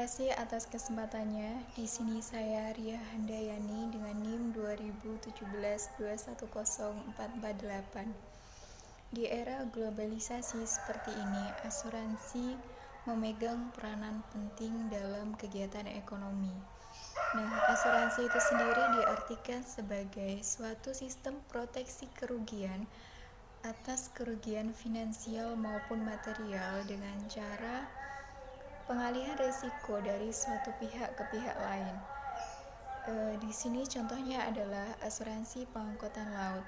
kasih atas kesempatannya. Di sini saya Ria Handayani dengan NIM 2017-210448. Di era globalisasi seperti ini, asuransi memegang peranan penting dalam kegiatan ekonomi. Nah, asuransi itu sendiri diartikan sebagai suatu sistem proteksi kerugian atas kerugian finansial maupun material dengan cara pengalihan risiko dari suatu pihak ke pihak lain. Di sini contohnya adalah asuransi pengangkutan laut.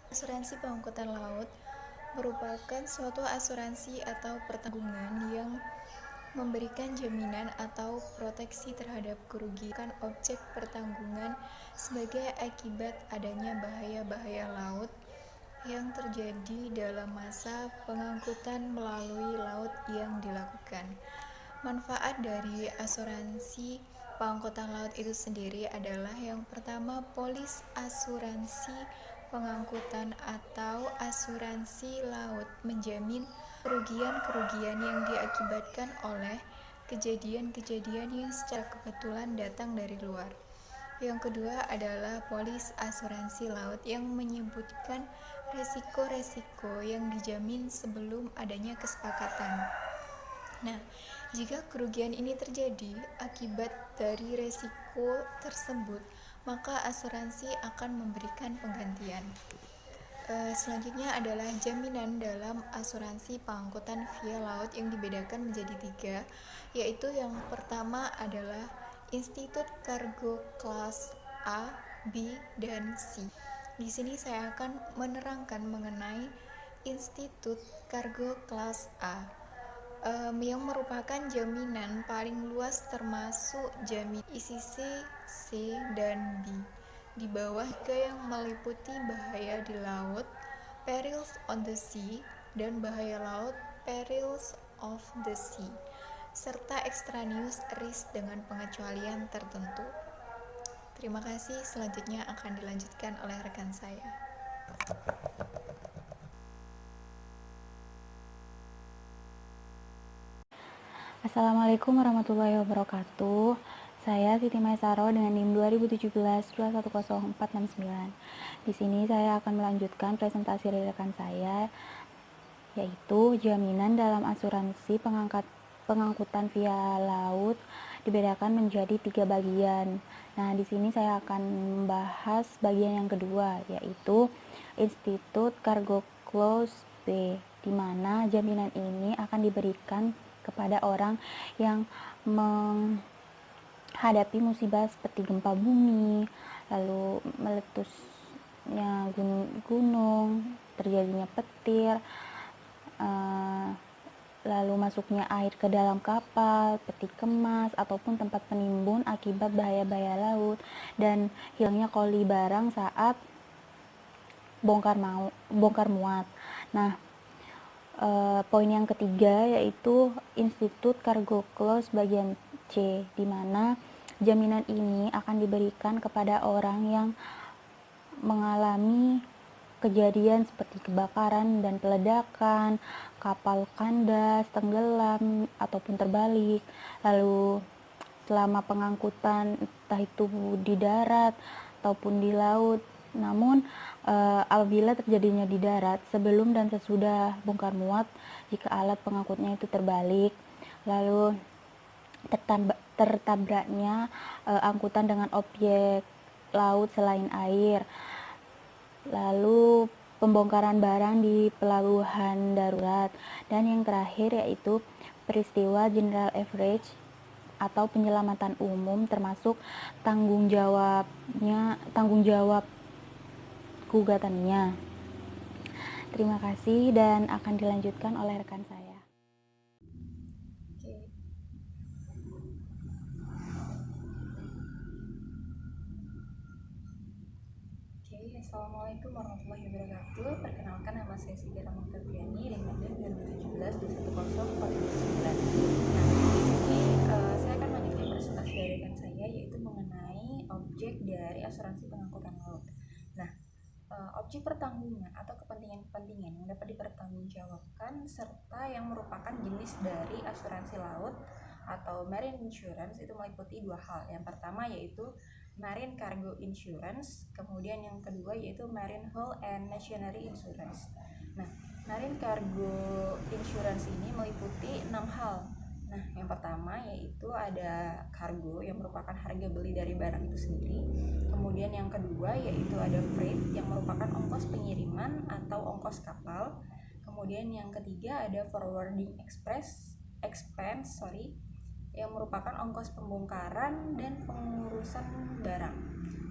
Asuransi pengangkutan laut merupakan suatu asuransi atau pertanggungan yang memberikan jaminan atau proteksi terhadap kerugian objek pertanggungan sebagai akibat adanya bahaya-bahaya laut yang terjadi dalam masa pengangkutan melalui laut yang dilakukan. Manfaat dari asuransi pengangkutan laut itu sendiri adalah yang pertama, polis asuransi pengangkutan atau asuransi laut menjamin kerugian-kerugian yang diakibatkan oleh kejadian-kejadian yang secara kebetulan datang dari luar. Yang kedua adalah polis asuransi laut yang menyebutkan resiko-resiko yang dijamin sebelum adanya kesepakatan. Nah, jika kerugian ini terjadi akibat dari resiko tersebut, maka asuransi akan memberikan penggantian. Selanjutnya adalah jaminan dalam asuransi pengangkutan via laut yang dibedakan menjadi 3, yaitu yang pertama adalah Institut Kargo Kelas A, B, dan C. Di sini saya akan menerangkan mengenai Institut Kargo Kelas A, yang merupakan jaminan paling luas termasuk jaminan ICC, C, dan D. Di bawah juga yang meliputi bahaya di laut, perils on the sea, dan bahaya laut, perils of the sea, serta extraneous risk dengan pengecualian tertentu. Terima kasih, selanjutnya akan dilanjutkan oleh rekan saya. Assalamualaikum warahmatullahi wabarakatuh. Saya Siti Maisaro dengan NIM 2017-210469. Di sini saya akan melanjutkan presentasi dari rekan saya, yaitu jaminan dalam asuransi pengangkutan via laut dibedakan menjadi 3 bagian. Nah, di sini saya akan membahas bagian yang kedua, yaitu Institut Cargo Clause B, di mana jaminan ini akan diberikan kepada orang yang menghadapi musibah seperti gempa bumi, lalu meletusnya gunung, terjadinya petir, lalu masuknya air ke dalam kapal, peti kemas, ataupun tempat penimbun akibat bahaya-bahaya laut, dan hilangnya koli barang saat bongkar muat. Nah, poin yang ketiga yaitu Institut Cargo Clause bagian C, di mana jaminan ini akan diberikan kepada orang yang mengalami kejadian seperti kebakaran dan peledakan, kapal kandas, tenggelam, ataupun terbalik, lalu selama pengangkutan entah itu di darat ataupun di laut. Namun apabila terjadinya di darat sebelum dan sesudah bongkar muat, jika alat pengangkutnya itu terbalik, lalu tertabraknya angkutan dengan objek laut selain air, lalu pembongkaran barang di pelabuhan darurat, dan yang terakhir yaitu peristiwa general average atau penyelamatan umum, termasuk tanggung jawab gugatannya. Terima kasih dan akan dilanjutkan oleh rekan saya. Assalamualaikum warahmatullahi wabarakatuh. Perkenalkan, nama saya Siti Rahma Febriani dengan NIM 2017-210449. Nah, di sini saya akan melanjutkan presentasi dari rekan saya, yaitu mengenai objek dari asuransi pengangkutan laut. Nah, objek pertanggungan atau kepentingan-kepentingan yang dapat dipertanggungjawabkan serta yang merupakan jenis dari asuransi laut atau marine insurance itu meliputi dua hal. Yang pertama yaitu marine cargo insurance, kemudian yang kedua yaitu marine hull and machinery insurance. Nah, marine cargo insurance ini meliputi 6 hal. Nah, yang pertama yaitu ada kargo yang merupakan harga beli dari barang itu sendiri. Kemudian yang kedua yaitu ada freight yang merupakan ongkos pengiriman atau ongkos kapal. Kemudian yang ketiga ada forwarding expense yang merupakan ongkos pembongkaran dan pengurusan barang.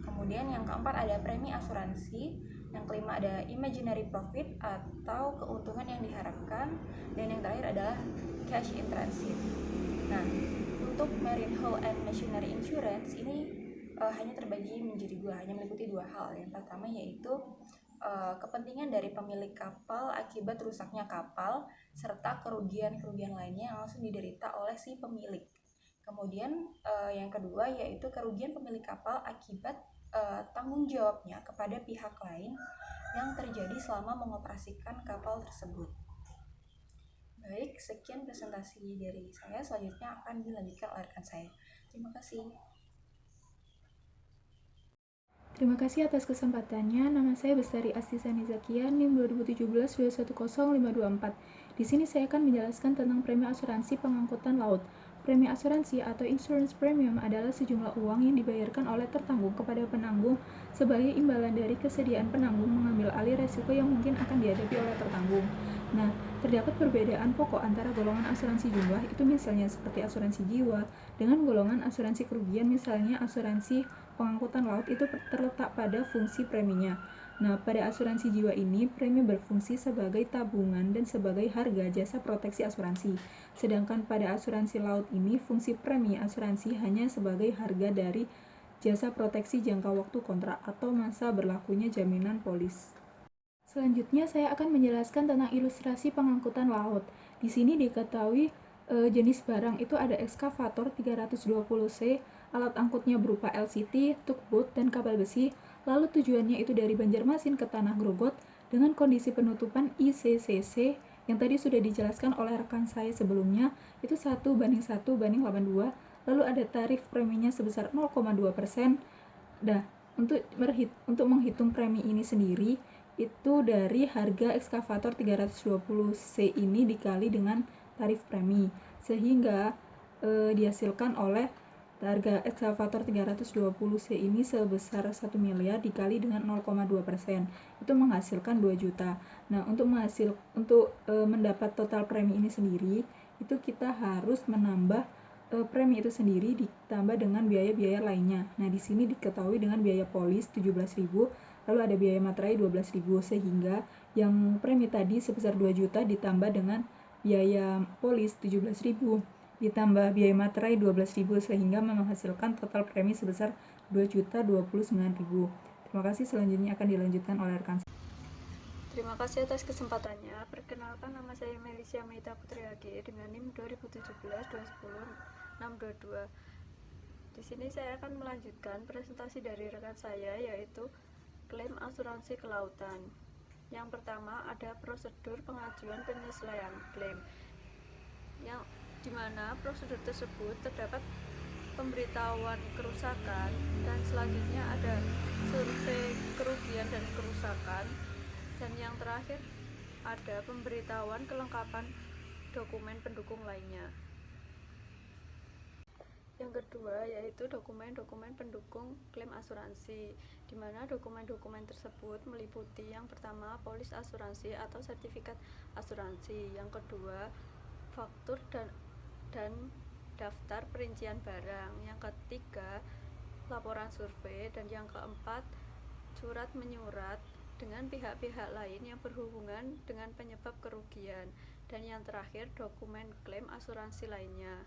Kemudian yang keempat ada premi asuransi. Yang kelima ada imaginary profit atau keuntungan yang diharapkan. Dan yang terakhir adalah cash in transit. Nah, untuk marine hull and machinery insurance ini hanya terbagi menjadi hanya meliputi dua hal. Yang pertama yaitu kepentingan dari pemilik kapal akibat rusaknya kapal serta kerugian-kerugian lainnya yang langsung diderita oleh si pemilik. Kemudian yang kedua yaitu kerugian pemilik kapal akibat tanggung jawabnya kepada pihak lain yang terjadi selama mengoperasikan kapal tersebut. Baik, sekian presentasi dari saya. Selanjutnya akan dilanjutkan oleh rekan saya. Terima kasih. Terima kasih atas kesempatannya. Nama saya Bestari Astisani Zakia, NIM 2017-2105224. Di sini saya akan menjelaskan tentang premi asuransi pengangkutan laut. Premi asuransi atau insurance premium adalah sejumlah uang yang dibayarkan oleh tertanggung kepada penanggung sebagai imbalan dari kesediaan penanggung mengambil alih resiko yang mungkin akan dihadapi oleh tertanggung. Nah, terdapat perbedaan pokok antara golongan asuransi jumlah, itu misalnya seperti asuransi jiwa, dengan golongan asuransi kerugian, misalnya asuransi pengangkutan laut, itu terletak pada fungsi preminya. Nah, pada asuransi jiwa ini, premi berfungsi sebagai tabungan dan sebagai harga jasa proteksi asuransi. Sedangkan pada asuransi laut ini, fungsi premi asuransi hanya sebagai harga dari jasa proteksi jangka waktu kontrak atau masa berlakunya jaminan polis. Selanjutnya saya akan menjelaskan tentang ilustrasi pengangkutan laut. Di sini diketahui jenis barang itu ada ekskavator 320C, alat angkutnya berupa LCT, tugboat, dan kapal besi. Lalu tujuannya itu dari Banjarmasin ke Tanah Grobot dengan kondisi penutupan ICCC yang tadi sudah dijelaskan oleh rekan saya sebelumnya, itu 1:1:82. Lalu ada tarif preminya sebesar 0,2%. Nah, untuk menghitung premi ini sendiri, itu dari harga ekskavator 320C ini dikali dengan tarif premi, sehingga dihasilkan oleh harga ekskavator 320C ini sebesar 1 miliar dikali dengan 0,2%, itu menghasilkan 2 juta. Nah, untuk mendapat total premi ini sendiri, itu kita harus menambah premi itu sendiri ditambah dengan biaya-biaya lainnya. Nah, di sini diketahui dengan biaya polis 17.000, lalu ada biaya materai 12.000, sehingga yang premi tadi sebesar 2 juta ditambah dengan biaya polis 17.000 ditambah biaya materai 12.000, sehingga menghasilkan total premi sebesar 2.029.000. Terima kasih. Selanjutnya akan dilanjutkan oleh rekan saya. Terima kasih atas kesempatannya. Perkenalkan, nama saya Melisia Meita Putri AG dengan NIM 2017-210-622. Di sini saya akan melanjutkan presentasi dari rekan saya, yaitu klaim asuransi kelautan. Yang pertama ada prosedur pengajuan penyesuaian klaim, yang dimana prosedur tersebut terdapat pemberitahuan kerusakan, dan selanjutnya ada survei kerugian dan kerusakan, dan yang terakhir ada pemberitahuan kelengkapan dokumen pendukung lainnya. Yang kedua yaitu dokumen-dokumen pendukung klaim asuransi, di mana dokumen-dokumen tersebut meliputi yang pertama polis asuransi atau sertifikat asuransi, yang kedua faktur dan daftar perincian barang, yang ketiga laporan survei, dan yang keempat surat menyurat dengan pihak-pihak lain yang berhubungan dengan penyebab kerugian, dan yang terakhir dokumen klaim asuransi lainnya.